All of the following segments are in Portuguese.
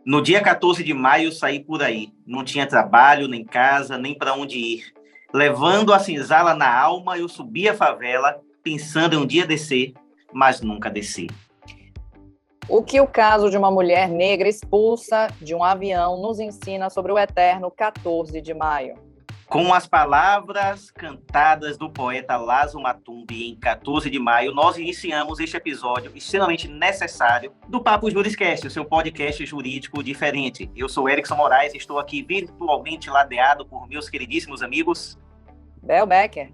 No dia 14 de maio, eu saí por aí. Não tinha trabalho, nem casa, nem para onde ir. Levando a senzala na alma, eu subi a favela, pensando em um dia descer, mas nunca desci. O que o caso de uma mulher negra expulsa de um avião nos ensina sobre o eterno 14 de maio? Com as palavras cantadas do poeta Lazo Matumbi em 14 de maio, nós iniciamos este episódio extremamente necessário do Papo Juriscast, o seu podcast jurídico diferente. Eu sou Erickson Moraes e estou aqui virtualmente ladeado por meus queridíssimos amigos Bel Becker,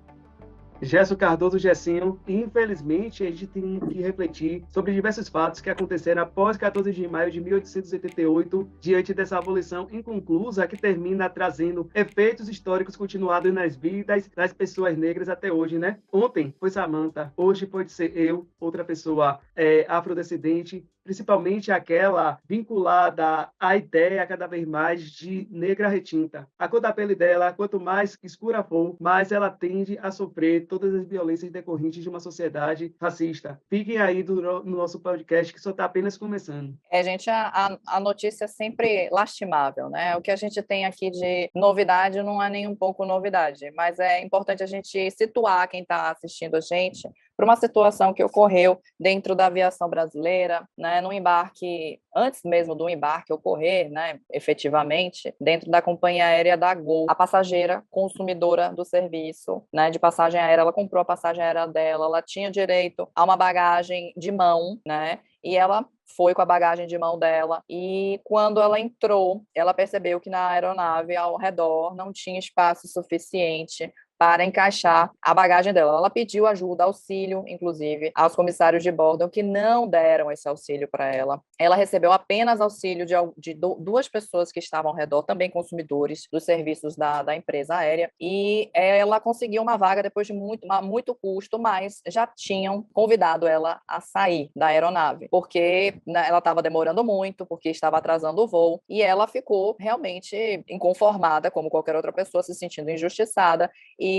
Gerson Cardoso Gessinho, infelizmente a gente tem que refletir sobre diversos fatos que aconteceram após 14 de maio de 1888, diante dessa abolição inconclusa que termina trazendo efeitos históricos continuados nas vidas das pessoas negras até hoje, né? Ontem foi Samantha, hoje pode ser eu, outra pessoa afrodescendente, principalmente aquela vinculada à ideia cada vez mais de negra retinta. A cor da pele dela, quanto mais escura for, mais ela tende a sofrer todas as violências decorrentes de uma sociedade racista. Fiquem aí no nosso podcast, que só está apenas começando. Gente, a notícia é sempre lastimável, né? O que a gente tem aqui de novidade não é nem um pouco novidade, mas é importante a gente situar quem está assistindo a gente para uma situação que ocorreu dentro da aviação brasileira, né, no embarque, antes mesmo do embarque ocorrer, né, efetivamente, dentro da companhia aérea da Gol. A passageira consumidora do serviço, né, de passagem aérea, ela comprou a passagem aérea dela, ela tinha direito a uma bagagem de mão, né, e ela foi com a bagagem de mão dela, e quando ela entrou, ela percebeu que na aeronave, ao redor, não tinha espaço suficiente para encaixar a bagagem dela. Ela pediu ajuda, auxílio, inclusive, aos comissários de bordo, que não deram esse auxílio para ela. Ela recebeu apenas auxílio de duas pessoas que estavam ao redor, também consumidores dos serviços da empresa aérea, e ela conseguiu uma vaga depois de muito custo, mas já tinham convidado ela a sair da aeronave, porque ela estava demorando muito, porque estava atrasando o voo, e ela ficou realmente inconformada, como qualquer outra pessoa, se sentindo injustiçada, e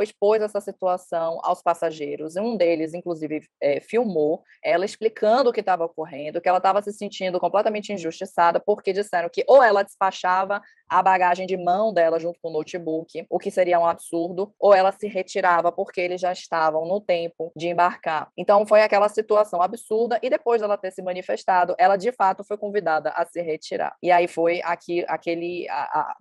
expôs essa situação aos passageiros. Um deles, inclusive, filmou ela explicando o que estava ocorrendo, que ela estava se sentindo completamente injustiçada, porque disseram que ou ela despachava a bagagem de mão dela junto com o notebook, o que seria um absurdo, ou ela se retirava porque eles já estavam no tempo de embarcar. Então, foi aquela situação absurda, e depois dela ter se manifestado, ela, de fato, foi convidada a se retirar. E aí foi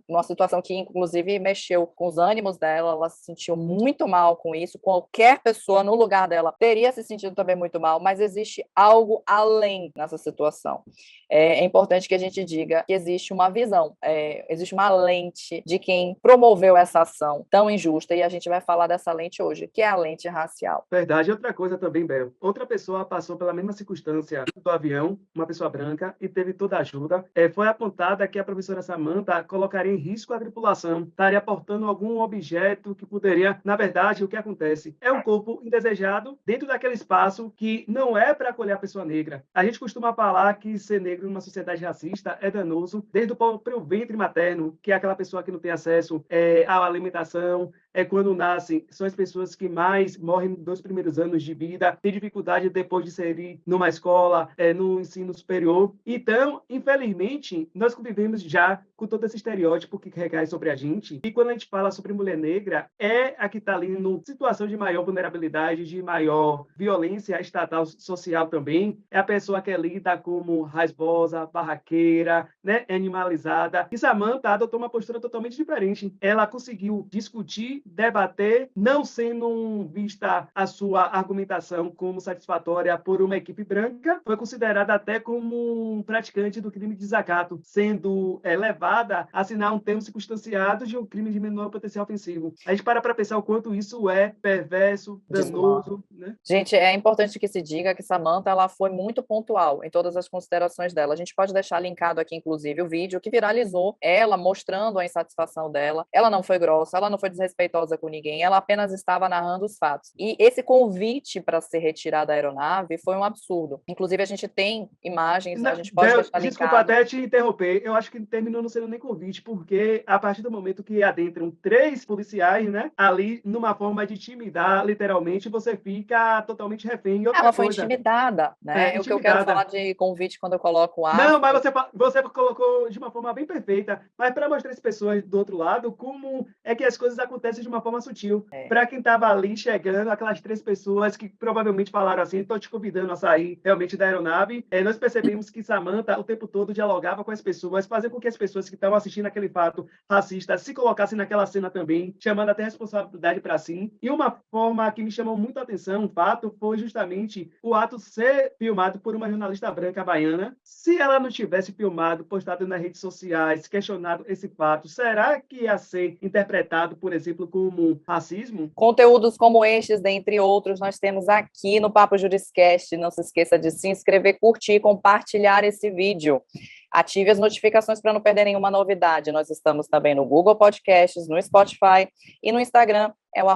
uma situação que, inclusive, mexeu com os ânimos dela, ela se sentiu muito mal com isso, qualquer pessoa no lugar dela teria se sentido também muito mal, mas existe algo além nessa situação. É importante que a gente diga que existe uma visão, existe uma lente de quem promoveu essa ação tão injusta, e a gente vai falar dessa lente hoje, que é a lente racial. Verdade. Outra coisa também, Bel. Outra pessoa passou pela mesma circunstância do avião, uma pessoa branca, e teve toda a ajuda. Foi apontada que a professora Samantha colocaria em risco a tripulação, estaria portando algum objeto que poderia, na verdade, o que acontece é um corpo indesejado dentro daquele espaço que não é para acolher a pessoa negra. A gente costuma falar que ser negro numa sociedade racista é danoso desde o próprio ventre materno, que é aquela pessoa que não tem acesso à alimentação, quando nascem, são as pessoas que mais morrem nos 2 primeiros anos de vida, têm dificuldade depois de inserir numa escola, no ensino superior. Então, infelizmente, nós convivemos já com todo esse estereótipo que recai sobre a gente. E quando a gente fala sobre mulher negra, é a que está ali numa situação de maior vulnerabilidade, de maior violência estatal, social também. É a pessoa que é lida como rasbosa, barraqueira, né, animalizada. E Samantha adotou uma postura totalmente diferente. Ela conseguiu discutir, debater, não sendo vista a sua argumentação como satisfatória por uma equipe branca, foi considerada até como um praticante do crime de desacato, sendo levada a assinar um termo circunstanciado de um crime de menor potencial ofensivo. A gente para pensar o quanto isso é perverso, danoso, né? Gente, é importante que se diga que Samantha, ela foi muito pontual em todas as considerações dela. A gente pode deixar linkado aqui, inclusive, o vídeo que viralizou, ela mostrando a insatisfação dela. Ela não foi grossa, ela não foi desrespeitosa desrespeitosa com ninguém, ela apenas estava narrando os fatos. E esse convite para ser retirada da aeronave foi um absurdo. Inclusive, a gente tem imagens, a gente pode deixar Desculpa linkado. até te interromper, eu acho que terminou não sendo nem convite, porque a partir do momento que adentram 3 policiais, né, ali, numa forma de intimidar, literalmente, você fica totalmente refém. E outra Ela foi coisa, intimidada, né? O que eu quero intimidada. falar de convite quando eu coloco Não, aspas. mas você colocou de uma forma bem perfeita, mas para mostrar as pessoas do outro lado como é que as coisas acontecem de uma forma sutil. Para quem estava ali chegando, aquelas 3 pessoas que provavelmente falaram assim, estou te convidando a sair realmente da aeronave, nós percebemos que Samantha o tempo todo dialogava com as pessoas, fazendo com que as pessoas que estavam assistindo aquele fato racista se colocassem naquela cena também, chamando até responsabilidade para si. E uma forma que me chamou muito a atenção, um fato, foi justamente o ato ser filmado por uma jornalista branca baiana. Se ela não tivesse filmado, postado nas redes sociais, questionado esse fato, será que ia ser interpretado, por exemplo, como racismo? Conteúdos como estes, dentre outros, nós temos aqui no Papo Juriscast. Não se esqueça de se inscrever, curtir e compartilhar esse vídeo. Ative as notificações para não perder nenhuma novidade. Nós estamos também no Google Podcasts, no Spotify e no Instagram, é o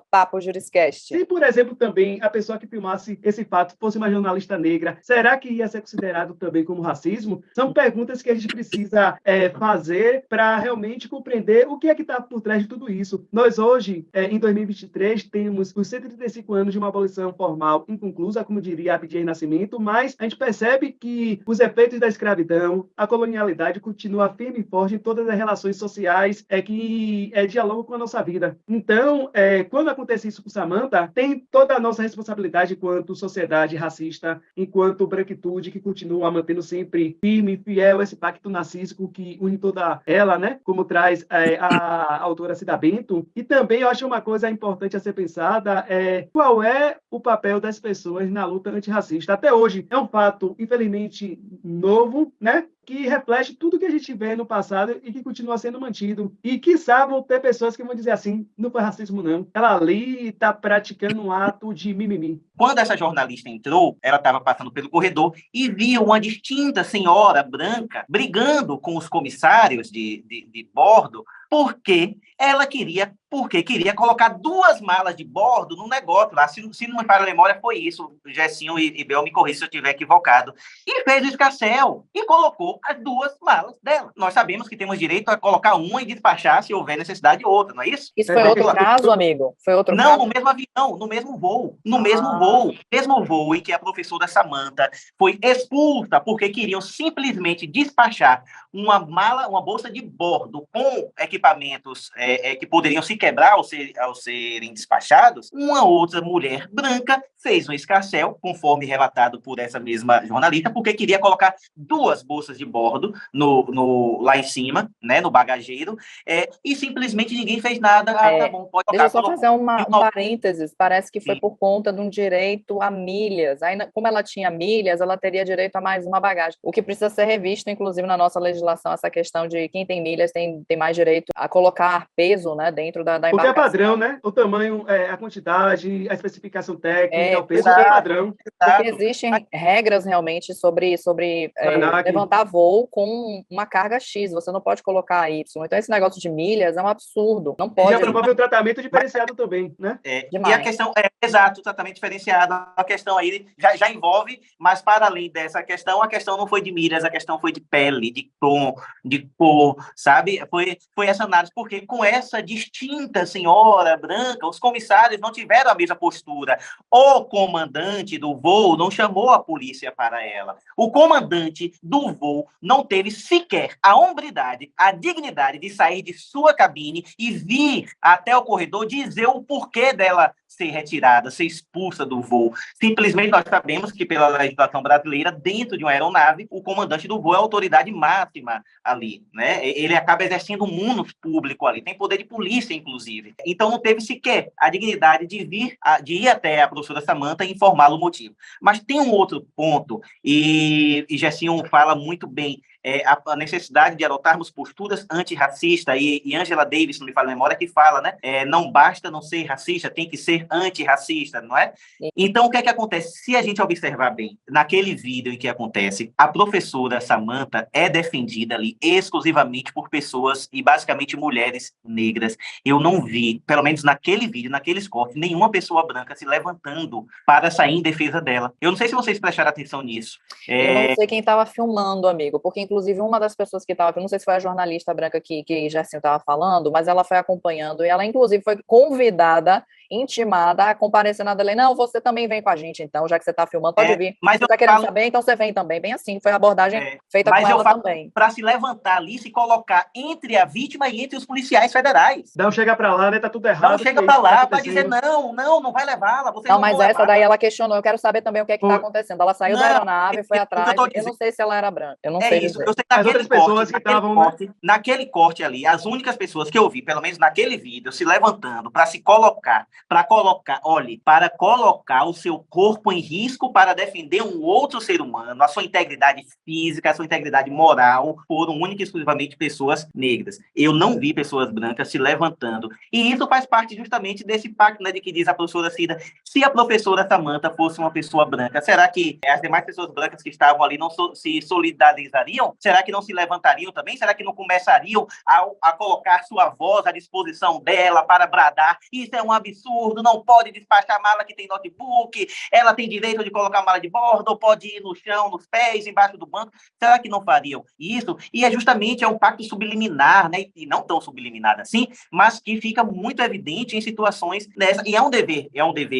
@Papo Juriscast. Se, por exemplo, também a pessoa que filmasse esse fato fosse uma jornalista negra, será que ia ser considerado também como racismo? São perguntas que a gente precisa fazer para realmente compreender o que é que está por trás de tudo isso. Nós hoje, em 2023, temos os 135 anos de uma abolição formal inconclusa, como diria Abdias Nascimento, mas a gente percebe que os efeitos da escravidão, a colonialidade continua firme e forte em todas as relações sociais que dialogam com a nossa vida. Então, quando acontece isso com Samantha, tem toda a nossa responsabilidade enquanto sociedade racista, enquanto branquitude, que continua mantendo sempre firme e fiel esse pacto narcísico que une toda ela, né? Como traz a autora Cida Bento. E também eu acho uma coisa importante a ser pensada, qual é o papel das pessoas na luta antirracista. Até hoje é um fato, infelizmente, novo, né? Que reflete tudo que a gente vê no passado e que continua sendo mantido. E, quiçá, vão ter pessoas que vão dizer assim, não foi racismo, não. Ela ali está praticando um ato de mimimi. Quando essa jornalista entrou, ela estava passando pelo corredor e viu uma distinta senhora branca brigando com os comissários de bordo porque queria colocar 2 malas de bordo no negócio lá. Se não me falha a memória, foi isso. Gessinho e Bel me corrija se eu estiver equivocado. E fez o escarcéu e colocou as 2 malas dela. Nós sabemos que temos direito a colocar uma e despachar se houver necessidade de outra, não é isso? Isso foi outro caso, amigo? Foi outro Não, caso? no mesmo avião, no mesmo voo. No mesmo voo em que a professora Samantha foi expulsa porque queriam simplesmente despachar uma bolsa de bordo com equipamentos que poderiam se quebrar ao serem despachados. Uma outra mulher branca fez um escarcéu, conforme relatado por essa mesma jornalista, porque queria colocar 2 bolsas de bordo lá em cima, né, no bagageiro, e simplesmente ninguém fez nada. Tá bom, pode tocar. Deixa eu só fazer um parênteses. Parece que foi por conta de um direito a milhas. Aí, como ela tinha milhas, ela teria direito a mais uma bagagem. O que precisa ser revisto, inclusive, na nossa legislação, essa questão de quem tem milhas tem mais direito a colocar peso, né, dentro da embarcação. Porque é padrão, né? O tamanho, a quantidade, a especificação técnica, o peso é padrão. Porque existem regras realmente sobre levantar voo com uma carga X. Você não pode colocar Y. Então, esse negócio de milhas é um absurdo. Não pode. Já promove um tratamento diferenciado também, né? E a questão, exato, o tratamento diferenciado, a questão aí já envolve, mas para além dessa questão, a questão não foi de milhas, a questão foi de pele, de tom, de cor, sabe? Foi essa análise, porque com essa distinta senhora branca, os comissários não tiveram a mesma postura. O comandante do voo não chamou a polícia para ela. O comandante do voo não teve sequer a hombridade, a dignidade de sair de sua cabine e vir até o corredor dizer o porquê dela ser retirada, ser expulsa do voo. Simplesmente nós sabemos que pela legislação brasileira, dentro de uma aeronave, o comandante do voo é a autoridade máxima ali, né? Ele acaba exercendo um munus público ali, tem poder de polícia, inclusive. Então não teve sequer a dignidade de ir até a professora Samantha e informá-lo o motivo. Mas tem um outro ponto, e Gessinho fala muito bem, a necessidade de adotarmos posturas antirracistas, e Angela Davis, não me fala a memória, que fala, né? Não basta não ser racista, tem que ser ser antirracista, não é? Então, o que é que acontece? Se a gente observar bem, naquele vídeo em que acontece, a professora Samantha é defendida ali exclusivamente por pessoas e basicamente mulheres negras. Eu não vi, pelo menos naquele vídeo, naqueles cortes, nenhuma pessoa branca se levantando para sair em defesa dela. Eu não sei se vocês prestaram atenção nisso. Eu não sei quem estava filmando, amigo, porque inclusive uma das pessoas que estava, não sei se foi a jornalista branca que Gersinho estava falando, mas ela foi acompanhando e ela inclusive foi convidada, intimada a comparecer na dele. Não, você também vem com a gente, então, já que você está filmando, pode vir. Mas você está querendo saber, então você vem também. Bem assim, foi a abordagem feita com ela também. Para se levantar ali, se colocar entre a vítima e entre os policiais federais. Não chega para lá, né? Tá tudo errado. Não chega para lá para dizer não vai levá-la. Não, mas essa daí ela questionou. Eu quero saber também o que está acontecendo. Ela saiu da aeronave, foi atrás. Eu não sei se ela era branca. Eu não sei isso. Dizer. Eu sei as outras pessoas que estavam naquele corte ali, as únicas pessoas que eu vi, pelo menos naquele vídeo, se levantando para se colocar, para colocar o seu corpo em risco para defender um outro ser humano, a sua integridade física, a sua integridade moral, foram única e exclusivamente pessoas negras. Eu não vi pessoas brancas se levantando. E isso faz parte justamente desse pacto, né, de que diz a professora Cida, se a professora Samantha fosse uma pessoa branca, será que as demais pessoas brancas que estavam ali não se solidarizariam? Será que não se levantariam também? Será que não começariam a colocar sua voz à disposição dela para bradar? Isso é um absurdo, não pode despachar mala que tem notebook, ela tem direito de colocar mala de bordo, ou pode ir no chão, nos pés, embaixo do banco. Será que não fariam isso? E justamente um pacto subliminar, né? E não tão subliminar assim, mas que fica muito evidente em situações dessas. E é um dever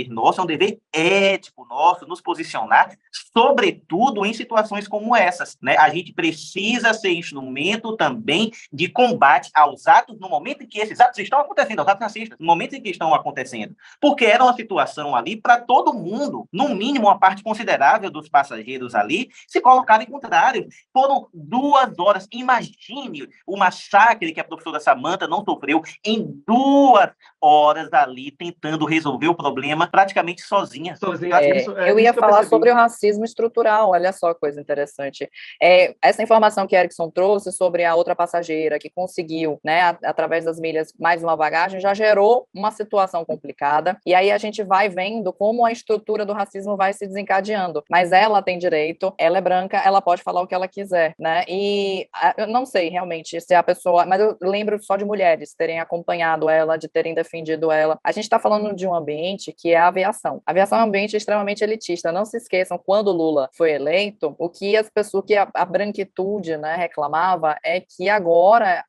nosso, é um dever ético nosso, nos posicionar, sobretudo em situações como essas, né? A gente precisa ser instrumento também de combate aos atos, no momento em que esses atos estão acontecendo, aos atos racistas, no momento em que estão acontecendo. Porque era uma situação ali para todo mundo, no mínimo uma parte considerável dos passageiros ali, se colocarem contrários. Foram 2 horas, imagine o massacre que a professora Samantha não sofreu em 2 horas ali, tentando resolver o problema praticamente sozinha. Eu ia falar sobre o racismo estrutural, olha só, coisa interessante. Essa informação que Erickson trouxe sobre a outra passageira que conseguiu, né, através das milhas, mais uma bagagem, já gerou uma situação complicada, e aí a gente vai vendo como a estrutura do racismo vai se desencadeando, mas ela tem direito, ela é branca, ela pode falar o que ela quiser, né, e eu não sei realmente se a pessoa, mas eu lembro só de mulheres terem acompanhado ela, de terem defendido ela. A gente está falando de um ambiente que é a aviação. A aviação é um ambiente extremamente elitista, não se esqueçam, quando Lula foi eleito, o que as pessoas, que a branquitude, né, reclamava é que agora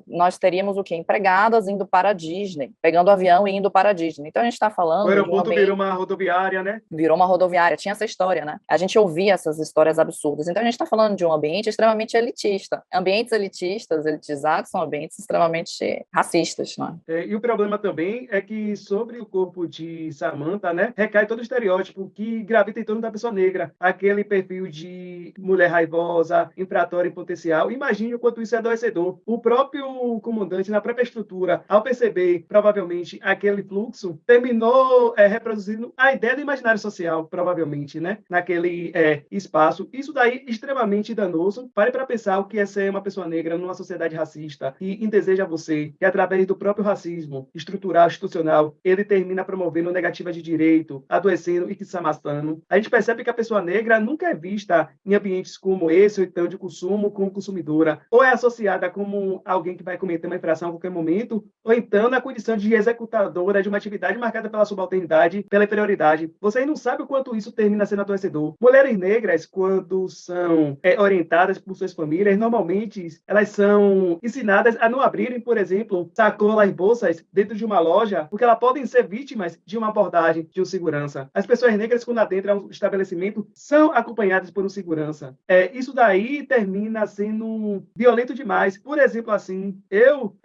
nós teríamos o quê? Empregadas indo para a Disney, pegando o avião e indo para a Disney. Então a gente está falando... O aeroporto virou uma rodoviária, né? Virou uma rodoviária, tinha essa história, né? A gente ouvia essas histórias absurdas. Então a gente está falando de um ambiente extremamente elitista. Ambientes elitistas, elitizados, são ambientes extremamente racistas, né? E o problema também é que sobre o corpo de Samantha, né, recai todo o estereótipo que gravita em torno da pessoa negra. Aquele perfil de mulher raivosa, infratora em potencial. Imagine o quanto isso é adoecedor. O próprio comandante, na própria estrutura, ao perceber, provavelmente, aquele fluxo, terminou reproduzindo a ideia do imaginário social, provavelmente, né, naquele espaço. Isso daí é extremamente danoso. Pare para pensar o que é ser uma pessoa negra numa sociedade racista e deseja você que, através do próprio racismo estrutural, institucional, ele termina promovendo negativa de direito, adoecendo e que se amassando. A gente percebe que a pessoa negra nunca é vista em ambientes como esse, ou então de consumo, como consumidora, ou é associada como alguém que vai cometer uma infração a qualquer momento, ou então na condição de executadora de uma atividade marcada pela subalternidade, pela inferioridade. Você não sabe o quanto isso termina sendo adoecedor. Mulheres negras, quando são orientadas por suas famílias, normalmente elas são ensinadas a não abrirem, por exemplo, sacolas, bolsas dentro de uma loja, porque elas podem ser vítimas de uma abordagem de um segurança. As pessoas negras, quando adentram um estabelecimento, são acompanhadas por um segurança. Isso daí termina sendo violento demais. Por exemplo, assim, eu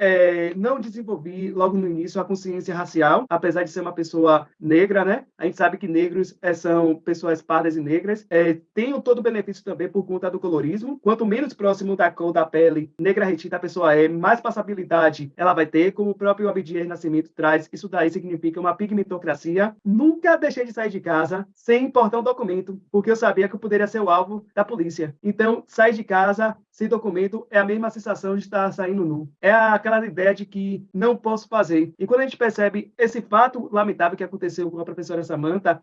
não desenvolvi logo no início a consciência racial, apesar de ser uma pessoa negra, né? A gente sabe que negros são pessoas pardas e negras. Tenho todo o benefício também por conta do colorismo. Quanto menos próximo da cor da pele negra retinta a pessoa mais passabilidade ela vai ter, como o próprio Abdias Nascimento traz. Isso daí significa uma pigmentocracia. Nunca deixei de sair de casa sem importar um documento, porque eu sabia que eu poderia ser o alvo da polícia. Então, saí de casa sem documento é a mesma sensação de estar saindo nu. É aquela ideia de que não posso fazer. E quando a gente percebe esse fato lamentável que aconteceu com a professora Samantha,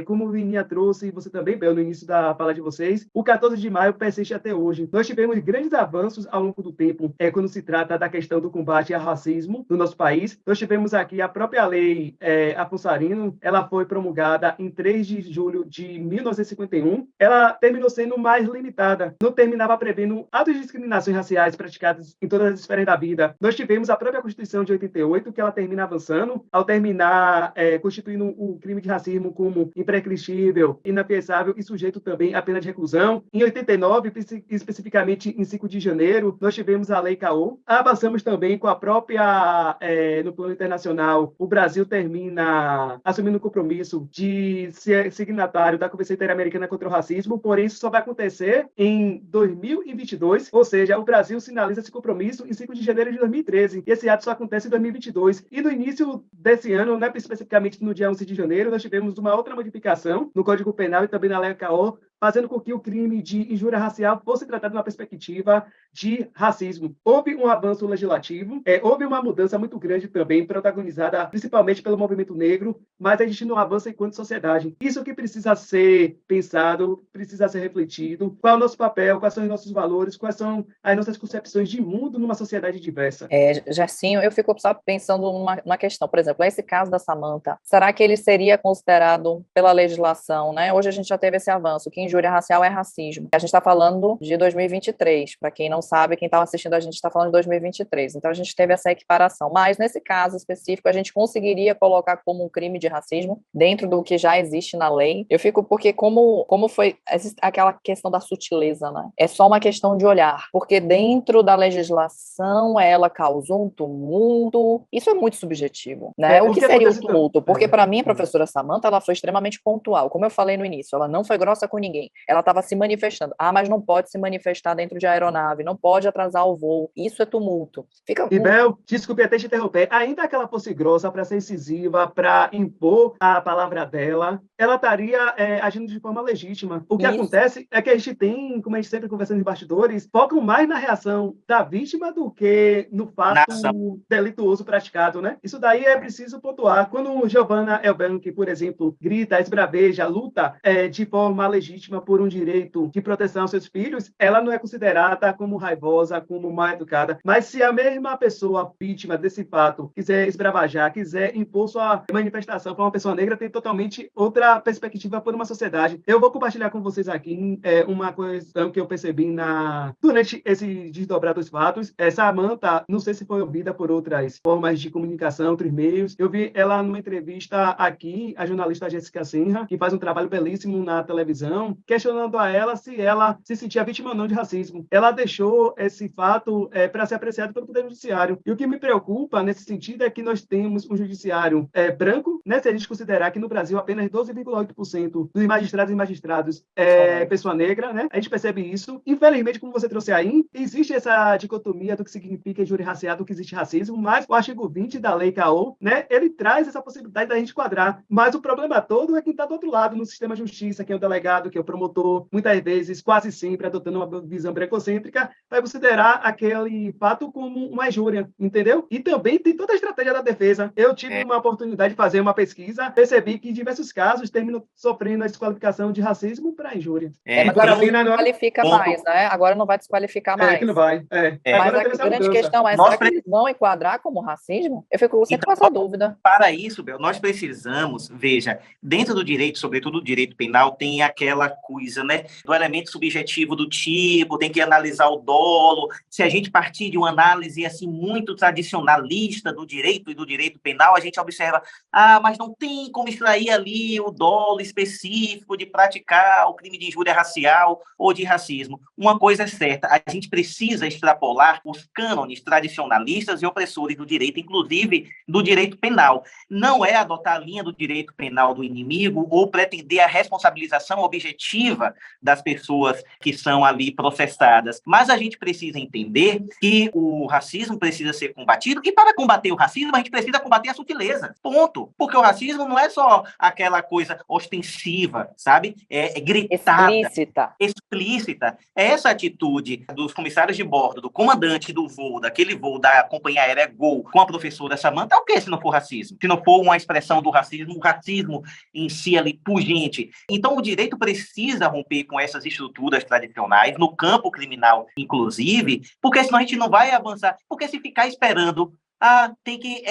como o Vininha trouxe, e você também, Bel, no início da fala de vocês, o 14 de maio persiste até hoje. Nós tivemos grandes avanços ao longo do tempo, quando se trata da questão do combate ao racismo no nosso país. Nós tivemos aqui a própria lei Afonso Arino, ela foi promulgada em 3 de julho de 1951. Ela terminou sendo mais limitada, não terminava prevendo atos de discriminações raciais praticadas em todas as esferas da vida. Nós tivemos a própria Constituição de 88, que ela termina avançando, ao terminar constituindo o crime de racismo como imprescritível, inafiançável e sujeito também à pena de reclusão. Em 89, especificamente em 5 de janeiro, nós tivemos a Lei CAO. Avançamos também com a própria, no plano internacional, o Brasil termina assumindo o compromisso de ser signatário da Convenção Interamericana contra o Racismo, porém isso só vai acontecer em 2022, ou seja, o Brasil sinaliza esse compromisso em 5 de janeiro de 2013, e esse ato só acontece em 2022. E no início desse ano, né, especificamente no dia 11 de janeiro, nós tivemos uma outra modificação no Código Penal e também na Lei CAO, fazendo com que o crime de injúria racial fosse tratado numa perspectiva de racismo. Houve um avanço legislativo, houve uma mudança muito grande também, protagonizada principalmente pelo movimento negro, mas a gente não avança enquanto sociedade. Isso que precisa ser pensado, precisa ser refletido. Qual é o nosso papel, quais são os nossos valores, quais são as nossas concepções de mundo numa sociedade diversa. Gersinho, eu fico só pensando numa questão, por exemplo, esse caso da Samantha, será que ele seria considerado pela legislação, né? Hoje a gente já teve esse avanço, que injúria racial é racismo. A gente está falando de 2023, para quem não sabe, quem está assistindo a gente está falando de 2023, então a gente teve essa equiparação, mas nesse caso específico a gente conseguiria colocar como um crime de racismo dentro do que já existe na lei. Eu fico porque como foi aquela questão da sutileza, né? É só uma questão de olhar, porque dentro da legislação ela causou um tumulto, isso é muito subjetivo, né? O que seria o tumulto? Porque para mim a professora Samantha, ela foi extremamente pontual, como eu falei no início, ela não foi grossa com ninguém. Ela estava se manifestando. Mas não pode se manifestar dentro de aeronave, não pode atrasar o voo. Isso é tumulto. E, Bel, desculpe até te interromper, ainda que ela fosse grossa para ser incisiva, para impor a palavra dela, ela estaria agindo de forma legítima. O que acontece é que a gente tem, como a gente sempre conversando em bastidores, focam mais na reação da vítima do que no fato delituoso praticado, né? Isso daí é preciso pontuar. Quando Giovanna Elbank, por exemplo, grita, esbraveja, luta de forma legítima por um direito de proteção aos seus filhos, ela não é considerada como raivosa, como mal educada. Mas se a mesma pessoa vítima desse fato quiser esbravajar, quiser impor sua manifestação para uma pessoa negra, tem totalmente outra perspectiva por uma sociedade. Eu vou compartilhar com vocês aqui uma questão que eu percebi durante esse desdobrar dos fatos. Samantha, não sei se foi ouvida por outras formas de comunicação, outros meios. Eu vi ela numa entrevista aqui, a jornalista Jéssica Sinha, que faz um trabalho belíssimo na televisão, questionando a ela se sentia vítima ou não de racismo. Ela deixou esse fato para ser apreciado pelo Poder Judiciário. E o que me preocupa nesse sentido é que nós temos um judiciário branco, né? Se a gente considerar que no Brasil apenas 12,8% dos magistrados e magistrados é pessoa negra, né? A gente percebe isso. Infelizmente, como você trouxe aí, existe essa dicotomia do que significa injúria racial, do que existe racismo, mas o artigo 20 da Lei CAO, né? Ele traz essa possibilidade da gente quadrar. Mas o problema todo é quem está do outro lado, no sistema de justiça, que é o delegado, que é o promotor, muitas vezes, quase sempre, adotando uma visão precocêntrica, vai considerar aquele fato como uma injúria, entendeu? E também tem toda a estratégia da defesa. Eu tive uma oportunidade de fazer uma pesquisa, percebi que em diversos casos terminam sofrendo a desqualificação de racismo para injúria. Mas agora não desqualifica mais, né? Agora não vai desqualificar mais. Que não vai. Mas a grande questão é, será que eles vão enquadrar como racismo? Eu fico sempre com essa dúvida. Para isso, Bel, nós precisamos, veja, dentro do direito, sobretudo do direito penal, tem aquela coisa, né, do elemento subjetivo do tipo, tem que analisar o dolo. Se a gente partir de uma análise assim muito tradicionalista do direito e do direito penal, a gente observa, mas não tem como extrair ali o dolo específico de praticar o crime de injúria racial ou de racismo. Uma coisa é certa, a gente precisa extrapolar os cânones tradicionalistas e opressores do direito, inclusive do direito penal. Não é adotar a linha do direito penal do inimigo ou pretender a responsabilização objetiva subjetiva das pessoas que são ali processadas. Mas a gente precisa entender que o racismo precisa ser combatido, e para combater o racismo, a gente precisa combater a sutileza. Ponto. Porque o racismo não é só aquela coisa ostensiva, sabe? É gritada. Explícita. Essa atitude dos comissários de bordo, do comandante do voo, daquele voo da companhia aérea Gol, com a professora Samantha, é o que se não for racismo? Se não for uma expressão do racismo, o racismo em si ali, pungente. Então, o direito precisa romper com essas estruturas tradicionais, no campo criminal, inclusive, porque senão a gente não vai avançar. Porque se ficar esperando, tem que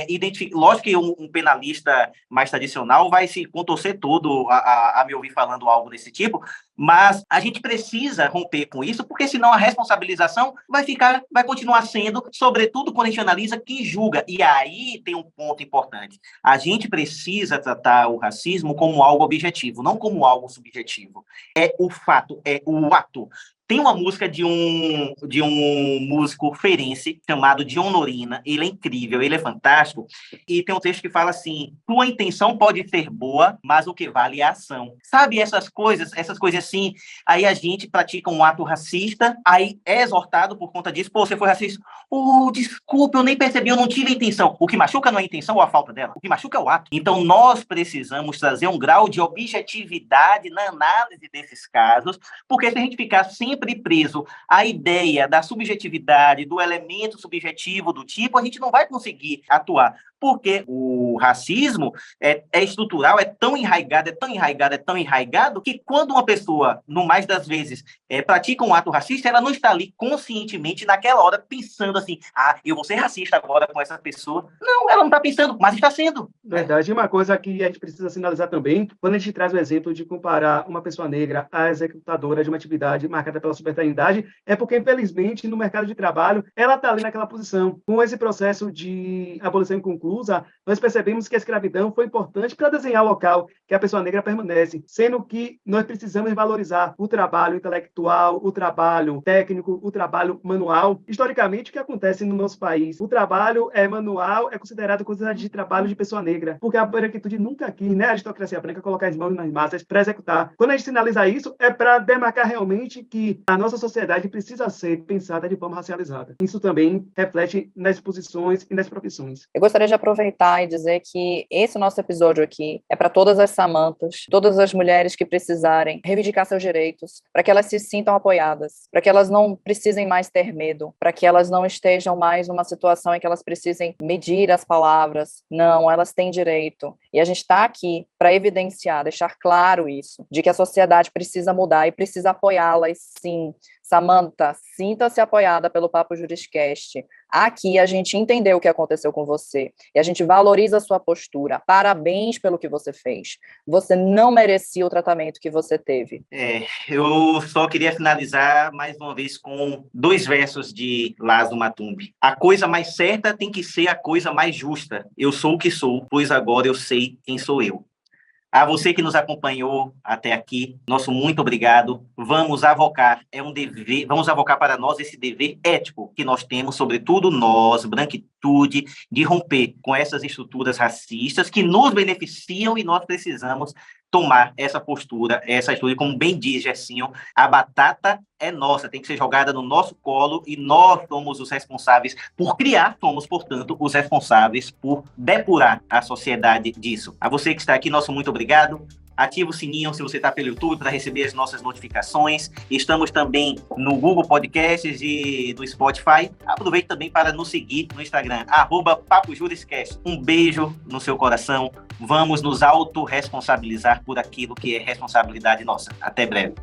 identificar. Lógico que um penalista mais tradicional vai se contorcer todo a me ouvir falando algo desse tipo, mas a gente precisa romper com isso, porque senão a responsabilização vai continuar sendo, sobretudo quando a gente analisa quem julga. E aí tem um ponto importante. A gente precisa tratar o racismo como algo objetivo, não como algo subjetivo. É o fato, é o ato. Tem uma música de um músico feirense chamado Dion Norina. Ele é incrível, ele é fantástico. E tem um texto que fala assim: tua intenção pode ser boa, mas o que vale é a ação. Sabe essas coisas assim? Aí a gente pratica um ato racista, aí é exortado por conta disso. Pô, você foi racista. Desculpa, eu nem percebi, eu não tive a intenção. O que machuca não é a intenção ou a falta dela. O que machuca é o ato. Então nós precisamos trazer um grau de objetividade na análise desses casos, porque se a gente ficar sempre preso à ideia da subjetividade, do elemento subjetivo do tipo, a gente não vai conseguir atuar, porque o racismo é estrutural, é tão enraigado, que quando uma pessoa, no mais das vezes, pratica um ato racista, ela não está ali conscientemente naquela hora pensando assim, eu vou ser racista agora com essa pessoa. Não, ela não está pensando, mas está sendo. Verdade. E uma coisa que a gente precisa sinalizar também, quando a gente traz o exemplo de comparar uma pessoa negra à executadora de uma atividade marcada pela subalternidade, é porque, infelizmente, no mercado de trabalho, ela está ali naquela posição. Com esse processo de abolição inconclusa, nós percebemos que a escravidão foi importante para desenhar o local que a pessoa negra permanece, sendo que nós precisamos valorizar o trabalho intelectual, o trabalho técnico, o trabalho manual. Historicamente, o que acontece no nosso país? O trabalho manual é considerado coisa de trabalho de pessoa negra, porque a branquitude nunca quis, né, a aristocracia branca, colocar as mãos nas massas para executar. Quando a gente sinaliza isso, é para demarcar realmente que a nossa sociedade precisa ser pensada de forma racializada. Isso também reflete nas posições e nas profissões. Eu gostaria de aproveitar e dizer que esse nosso episódio aqui é para todas as Samantas, todas as mulheres que precisarem reivindicar seus direitos, para que elas se sintam apoiadas, para que elas não precisem mais ter medo, para que elas não estejam mais numa situação em que elas precisem medir as palavras. Não, elas têm direito. E a gente está aqui para evidenciar, deixar claro isso, de que a sociedade precisa mudar e precisa apoiá-las, sim. Samantha, sinta-se apoiada pelo Papo Juriscast. Aqui a gente entendeu o que aconteceu com você e a gente valoriza a sua postura. Parabéns pelo que você fez. Você não merecia o tratamento que você teve. Eu só queria finalizar mais uma vez com 2 versos de Lázaro Matumbi. A coisa mais certa tem que ser a coisa mais justa. Eu sou o que sou, pois agora eu sei quem sou eu. A você que nos acompanhou até aqui, nosso muito obrigado. Vamos avocar, é um dever, vamos avocar para nós esse dever ético que nós temos, sobretudo nós, branquitude, de romper com essas estruturas racistas que nos beneficiam e nós precisamos tomar essa postura, essa atitude, como bem diz Gersinho, a batata é nossa, tem que ser jogada no nosso colo e nós somos os responsáveis por criar, somos, portanto, os responsáveis por depurar a sociedade disso. A você que está aqui, nosso muito obrigado. Ativa o sininho se você está pelo YouTube para receber as nossas notificações. Estamos também no Google Podcasts e no Spotify. Aproveite também para nos seguir no Instagram, @PapoJurisCast. Um beijo no seu coração. Vamos nos autorresponsabilizar por aquilo que é responsabilidade nossa. Até breve.